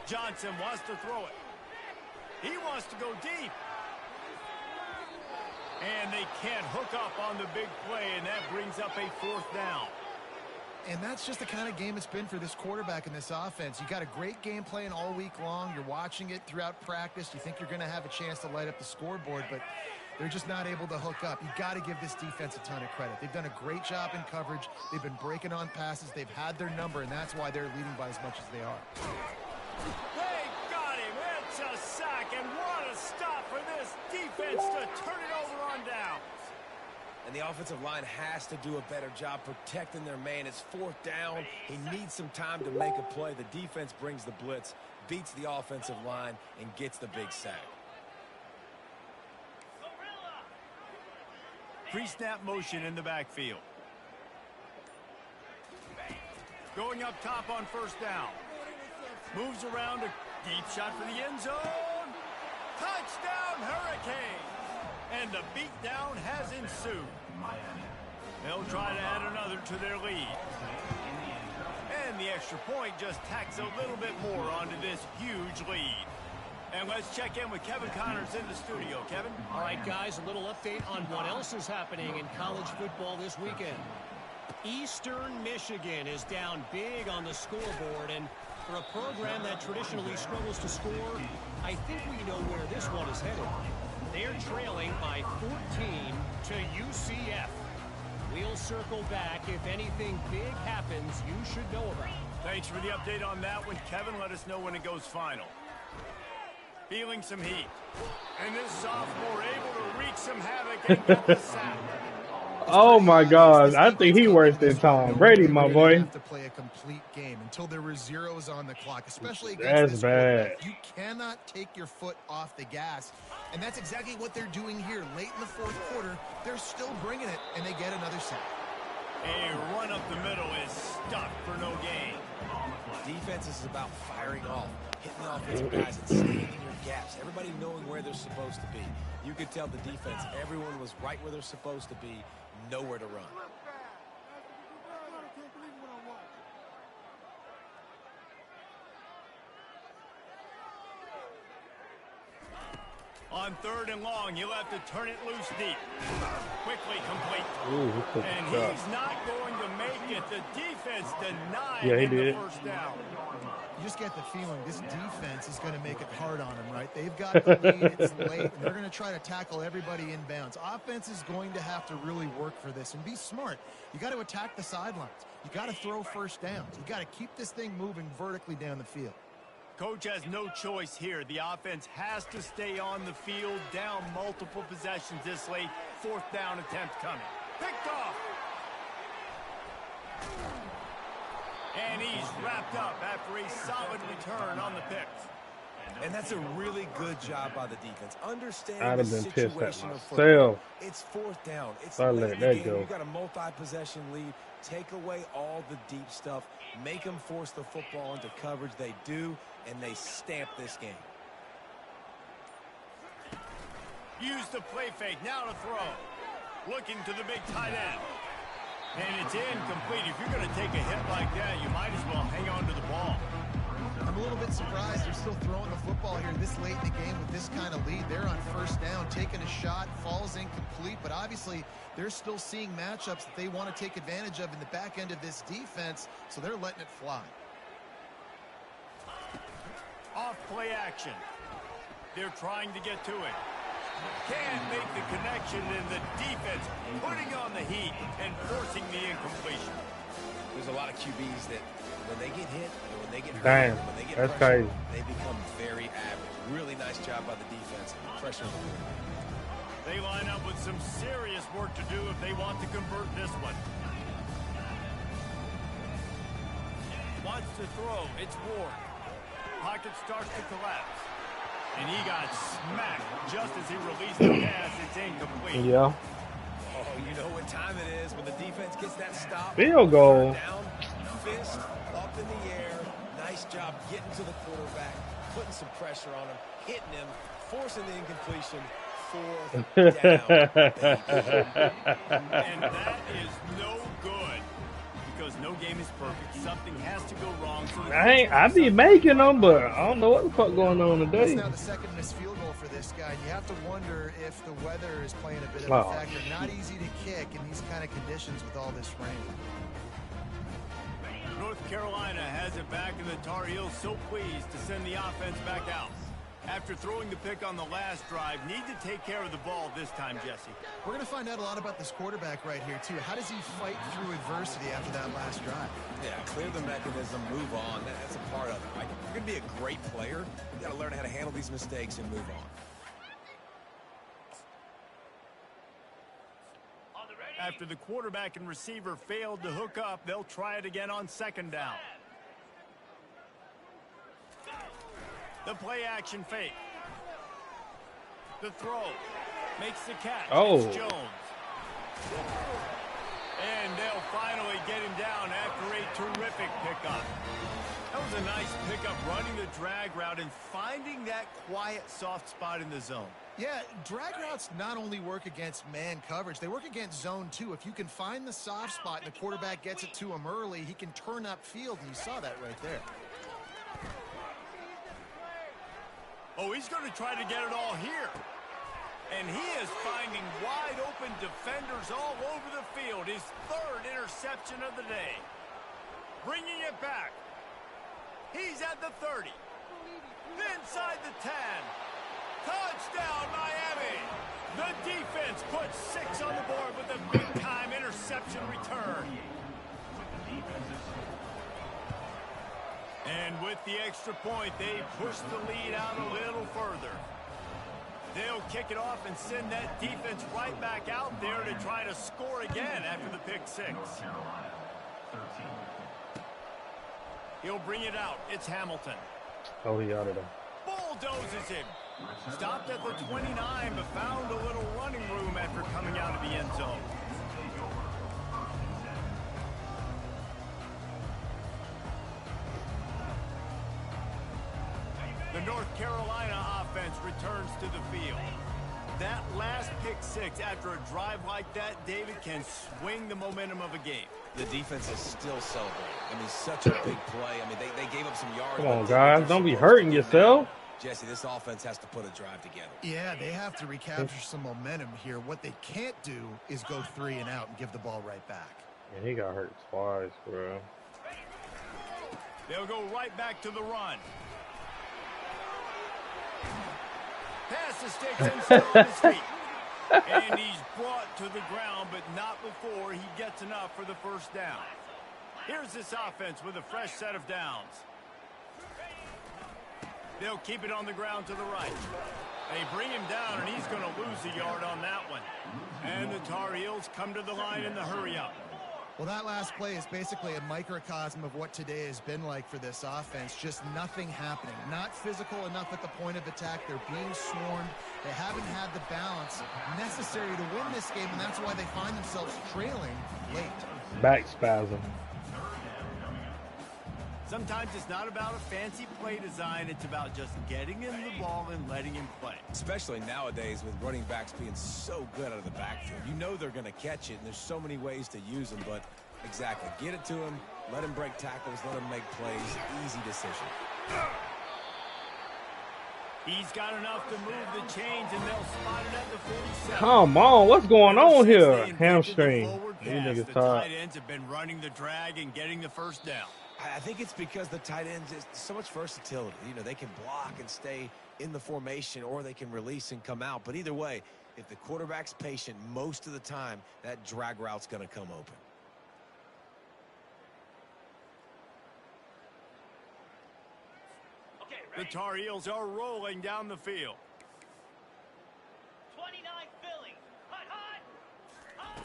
B: Johnson wants to throw it. He wants to go deep. And they can't hook up on the big play, and that brings up a fourth down.
D: And that's just the kind of game it's been for this quarterback in this offense. You got a great game plan all week long. You're watching it throughout practice. You think you're going to have a chance to light up the scoreboard, but they're just not able to hook up. You got to give this defense a ton of credit. They've done a great job in coverage. They've been breaking on passes. They've had their number, and that's why they're leading by as much as they are.
B: They got him. It's a sack, and what a stop for this defense to turn it over on down.
C: And the offensive line has to do a better job protecting their man. It's fourth down. He needs some time to make a play. The defense brings the blitz, beats the offensive line, and gets the big sack.
B: Pre-snap motion in the backfield. Going up top on first down. Moves around a deep shot for the end zone. Touchdown, Hurricane! And the beatdown has ensued.
E: Miami.
B: They'll try to add another to their lead. And the extra point just tacks a little bit more onto this huge lead. And let's check in with Kevin Connors in the studio. Kevin?
F: All right, guys, a little update on what else is happening in college football this weekend. Eastern Michigan is down big on the scoreboard, and for a program that traditionally struggles to score, I think we know where this one is headed. They're trailing by 14 to UCF. We'll circle back if anything big happens you should know about.
B: Thanks for the update on that one, Kevin. Let us know when it goes final. Feeling some heat. And this sophomore able to wreak some havoc and get the sack.
A: Oh my God! I think he worse than Tom Brady, my boy.
D: Have to play a complete game until there were zeros on the clock, especially against this quarterback. You cannot take your foot off the gas, and that's exactly what they're doing here. Late in the fourth quarter, they're still bringing it, and they get another sack.
B: A run up the middle is stuck for no gain.
C: Defense is about firing off, hitting the offensive guys and staying in your gaps. Everybody knowing where they're supposed to be. You could tell the defense, everyone was right where they're supposed to be, nowhere to run.
B: On third and long, you'll have to turn it loose deep. Quickly complete.
A: Ooh,
B: and he's not going to make it. The defense denied
A: he
B: him
A: did.
B: the first down.
D: You just get the feeling this defense is going to make it hard on them, right? They've got the lead, it's late, and they're going to try to tackle everybody inbounds. Offense is going to have to really work for this and be smart. You got to attack the sidelines. You got to throw first downs. You got to keep this thing moving vertically down the field.
B: coach has no choice here. The offense has to stay on the field, down multiple possessions this late. 4th down attempt coming. Picked off. And he's wrapped up after a solid return on the pick.
C: And that's a really good job by the defense. Understanding
A: I'd have
C: the
A: been pissed at
C: situation of
A: myself.
C: football. It's 4th down. It's
A: I
C: late
A: let
C: in the
A: that
C: game.
A: go.
C: You got a multi-possession lead. Take away all the deep stuff. Make them force the football into coverage. They do, and they stamp this game.
B: Use the play fake. Now to throw. Looking to the big tight end. And it's incomplete. If you're going to take a hit like that, you might as well hang on to the ball.
D: I'm a little bit surprised they're still throwing the football here this late in the game with this kind of lead. They're on 1st down, taking a shot, falls incomplete, but obviously they're still seeing matchups that they want to take advantage of in the back end of this defense, so they're letting it fly.
B: Off play action. They're trying to get to it. Can't make the connection, and the defense putting on the heat and forcing the incompletion.
C: There's a lot of QBs that when they get hit, or when they get hurt,
A: Damn,
C: when they get
A: that's
C: pressure,
A: crazy.
C: they become very average. Really nice job by the defense. Pressure.
B: They line up with some serious work to do if they want to convert this one. Wants to throw. It's Ward. Pocket starts to collapse. And he got smacked just as he released the pass. It's incomplete.
A: Yeah.
C: Oh, you know what time it is when the defense gets that stop.
A: Field goal.
C: Down, fist up in the air. Nice job getting to the quarterback, putting some pressure on him, hitting him, forcing the incompletion. 4th down.
B: And that is no good because no game is perfect. Something has to go wrong. So
A: I be making them, but I don't know what the fuck going on today.
D: That's now the 2nd missed field goal for this guy. You have to wonder if the weather is playing a bit of a factor. Not easy to kick in these kind of conditions with all this rain.
B: North Carolina has it back, and the Tar Heels so pleased to send the offense back out. After throwing the pick on the last drive, need to take care of the ball this time, Jesse.
D: We're going to find out a lot about this quarterback right here, too. How does he fight through adversity after that last drive?
C: Yeah, clear the mechanism, move on. That's a part of it, right? If you're going to be a great player, you got to learn how to handle these mistakes and move on.
B: After the quarterback and receiver failed to hook up, they'll try it again on 2nd down. The play action fake. The throw. Makes the catch.
A: Oh.
B: It's Jones. And they'll finally get him down after a terrific pickup. That was a nice pickup, running the drag route and finding that quiet, soft spot in the zone.
D: Yeah, drag routes not only work against man coverage, they work against zone too. If you can find the soft spot and the quarterback gets it to him early, he can turn upfield, and you saw that right there.
B: Oh, he's going to try to get it all here. And he is finding wide open defenders all over the field. His 3rd interception of the day. Bringing it back. He's at the 30. Inside the 10. Touchdown, Miami. The defense puts 6 on the board with a big-time interception return. And with the extra point, they push the lead out a little further. They'll kick it off and send that defense right back out there to try to score again after the pick 6. He'll bring it out. It's Hamilton.
A: Oh, he out of there.
B: Bulldozes him. Stopped at the 29, but found a little running room after coming out of the end zone. The North Carolina offense returns to the field. That last pick 6 after a drive like that, David, can swing the momentum of a game.
C: The defense is still celebrating. I mean, such a big play. I mean, they gave up some yards.
A: Come on, guys. Don't be hurting yourself.
C: Jesse, this offense has to put a drive together.
D: Yeah, they have to recapture some momentum here. What they can't do is go 3 and out and give the ball right back.
A: Yeah, he got hurt twice, bro.
B: They'll go right back to the run. Pass escapes him still on his feet. And he's brought to the ground, but not before he gets enough for the first down. Here's this offense with a fresh set of downs. They'll keep it on the ground to the right. They bring him down, and he's going to lose a yard on that one. And the Tar Heels come to the line in the hurry-up.
D: Well, that last play is basically a microcosm of what today has been like for this offense. Just nothing happening. Not physical enough at the point of attack. They're being swarmed. They haven't had the balance necessary to win this game, and that's why they find themselves trailing late.
A: Back spasm.
B: Sometimes it's not about a fancy play design. It's about just getting him the ball and letting him play.
C: Especially nowadays with running backs being so good out of the backfield. You know they're going to catch it, and there's so many ways to use them. But exactly, get it to him, let him break tackles, let him make plays. Easy decision.
B: He's got enough to move the chains, and they'll spot it at the 47.
A: Come on, what's going on here? Hamstring. These
B: The
A: niggas
B: tight
A: tired.
B: ends have been running the drag and getting the first down.
C: I think it's because the tight ends is so much versatility. You know, they can block and stay in the formation, or they can release and come out. But either way, if the quarterback's patient most of the time, that drag route's going to come open.
B: The Tar Heels are rolling down the field.
G: 29 Philly. Hot, hot.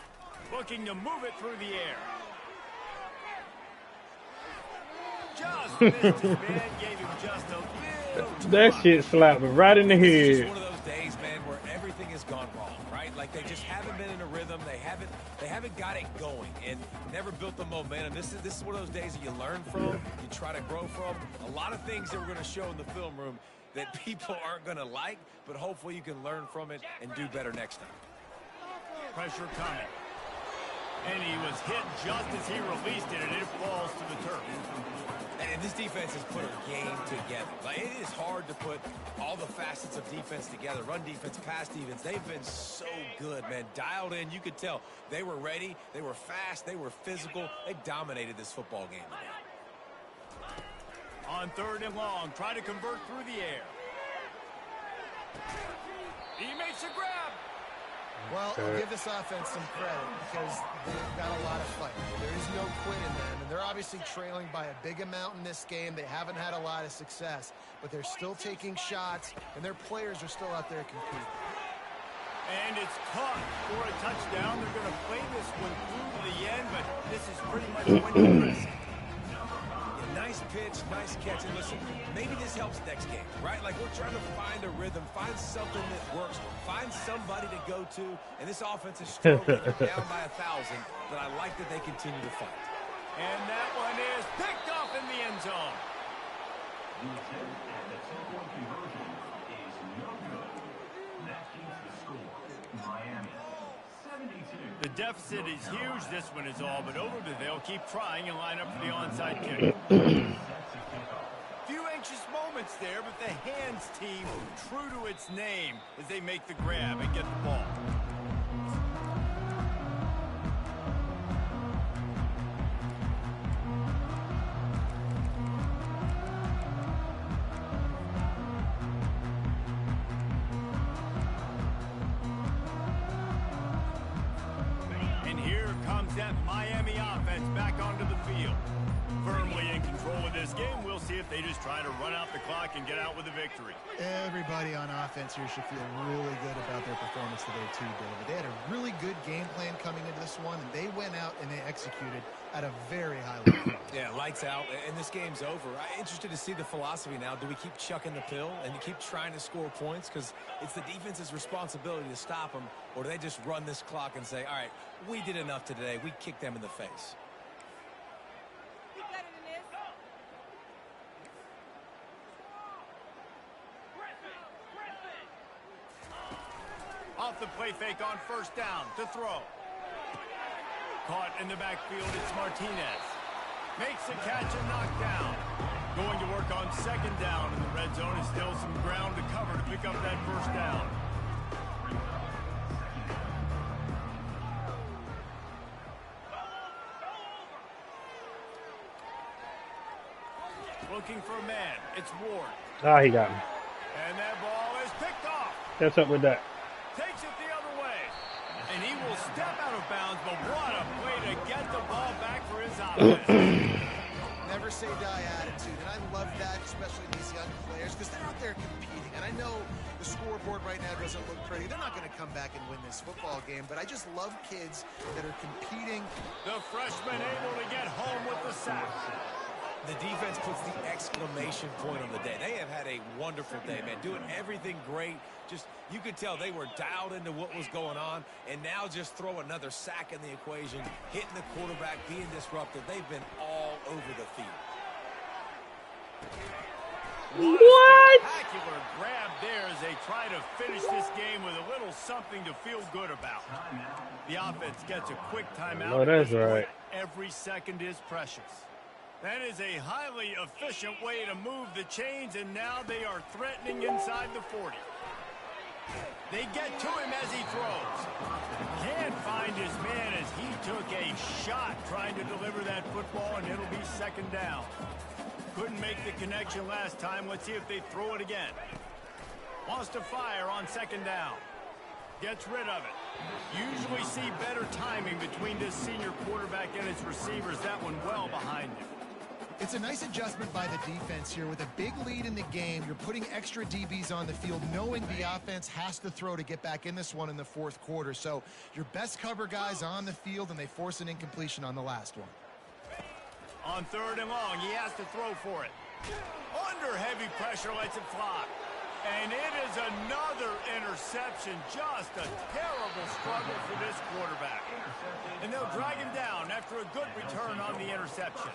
B: Looking to move it through the air. Just missed his man, gave him just a little.
A: That shit slapped me right in the
C: It's just
A: head.
C: one of those days, man, where everything has gone wrong, right? Like they just haven't been in a rhythm. They haven't got it going and never built the momentum. This is one of those days that you learn from, you try to grow from. A lot of things that we're going to show in the film room that people aren't going to like, but hopefully you can learn from it and do better next time.
B: Pressure coming. And he was hit just as he released it, and it falls to the turf.
C: And this defense has put a game together. Like, it is hard to put all the facets of defense together. Run defense, pass defense. They've been so good, man. Dialed in. You could tell they were ready. They were fast. They were physical. They dominated this football game today.
B: On 3rd and long, try to convert through the air. He makes a grab.
D: Well, I'll give this offense some credit because they've got a lot of fight. There is no quit in them, and they're obviously trailing by a big amount in this game. They haven't had a lot of success, but they're still taking shots, and their players are still out there competing.
B: And it's caught for a touchdown. They're going to play this one through to the end, but this is pretty much when you press it.
C: Nice pitch, nice catch. And listen, maybe this helps next game, right? Like, we're trying to find a rhythm, find something that works, find somebody to go to. And this offense is struggling. They're down by 1,000, but I like that they continue to fight.
B: And that one is picked off in the end zone.
E: The attempt at the 2-point conversion is no good. That keeps the score. Miami, 72.
B: The deficit is huge. This one is all but over, but they'll keep trying and line up for the onside kick. Few anxious moments there, but the hands team true to its name as they make the grab and get the ball. And here comes that Miami offense back onto the field. Firmly in control of this game. We'll see if they just try to run out the clock and get out with a victory.
D: Everybody on offense here should feel really good about their performance today too, David. They had a really good game plan coming into this one, and they went out and they executed at a very high level.
C: Yeah, lights out, and this game's over. I'm interested to see the philosophy now. Do we keep chucking the pill and keep trying to score points? Because it's the defense's responsibility to stop them, or do they just run this clock and say, all right, we did enough today. We kicked them in the face.
B: Off the play fake on 1st down to throw. Caught in the backfield, it's Martinez. Makes the catch and knocked down. Going to work on 2nd down in the red zone. Is still some ground to cover to pick up that 1st down. Looking for a man. It's Ward.
A: Ah, he got me.
B: And that ball is picked off.
A: Catch up with that.
B: Takes it the other way. And he will step out of bounds, but what a way to get the ball back for his offense.
D: never say die attitude, and I love that, especially these young players, because they're out there competing. And I know the scoreboard right now doesn't look pretty. They're not going to come back and win this football game, but I just love kids that are competing.
B: The freshman able to get home with the sack.
C: The defense puts the exclamation point on the day. They have had a wonderful day, man. Doing everything great. Just, you could tell they were dialed into what was going on. And now just throw another sack in the equation, hitting the quarterback, being disruptive. They've been all over the field.
B: What? Spectacular grab there as they try to finish this game with a little something to feel good about. The offense gets a quick timeout.
A: Oh, that's right.
B: Every second is precious. That is a highly efficient way to move the chains, and now they are threatening inside the 40. They get to him as he throws. Can't find his man as he took a shot trying to deliver that football, and it'll be second down. Couldn't make the connection last time. Let's see if they throw it again. Wants to fire on second down. Gets rid of it. Usually see better timing between this senior quarterback and his receivers. That one well behind him.
D: It's a nice adjustment by the defense here. With a big lead in the game, you're putting extra DBs on the field, knowing the offense has to throw to get back in this one in the fourth quarter. So your best cover guys on the field, and they force an incompletion on the last one.
B: On third and long, he has to throw for it. Under heavy pressure, lets it fly. And it is another interception. Just a terrible struggle for this quarterback. And they'll drag him down after a good return on the interception.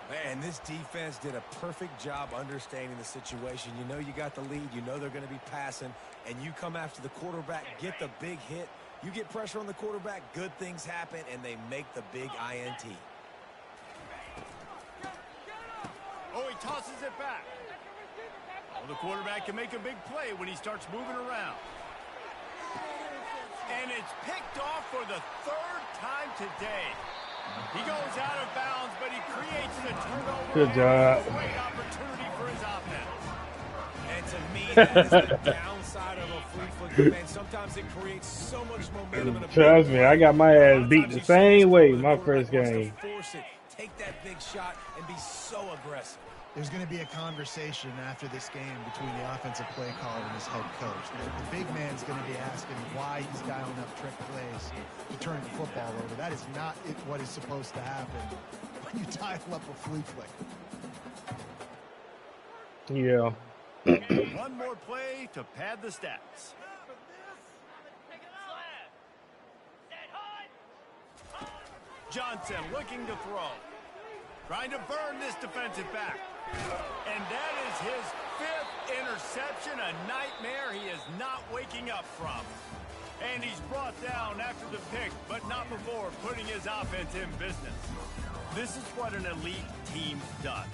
C: Man, this defense did a perfect job understanding the situation. You know you got the lead. You know they're going to be passing. And you come after the quarterback, get the big hit. You get pressure on the quarterback, good things happen, and they make the big INT.
B: Oh, he tosses it back. Well, the quarterback can make a big play when he starts moving around. And it's picked off for the third time today. He goes out of bounds, but he creates the turnover.
A: Good job.
B: Great opportunity for his offense.
C: And to me, that is the downside of a free foot game. Sometimes it creates so much momentum.
A: Trust me, I got my ass beat the same way my first game.
C: Force it, take that big shot, and be so aggressive.
D: There's going to be a conversation after this game between the offensive play caller and his head coach. The big man's going to be asking why he's dialing up trick plays to turn the football over. That is not what is supposed to happen when you dial up a flea flick.
A: Yeah.
B: One more play to pad the stats. Johnson looking to throw. Trying to burn this defensive back. And that is his fifth interception, a nightmare he is not waking up from. And he's brought down after the pick, but not before putting his offense in business. This is what an elite team does.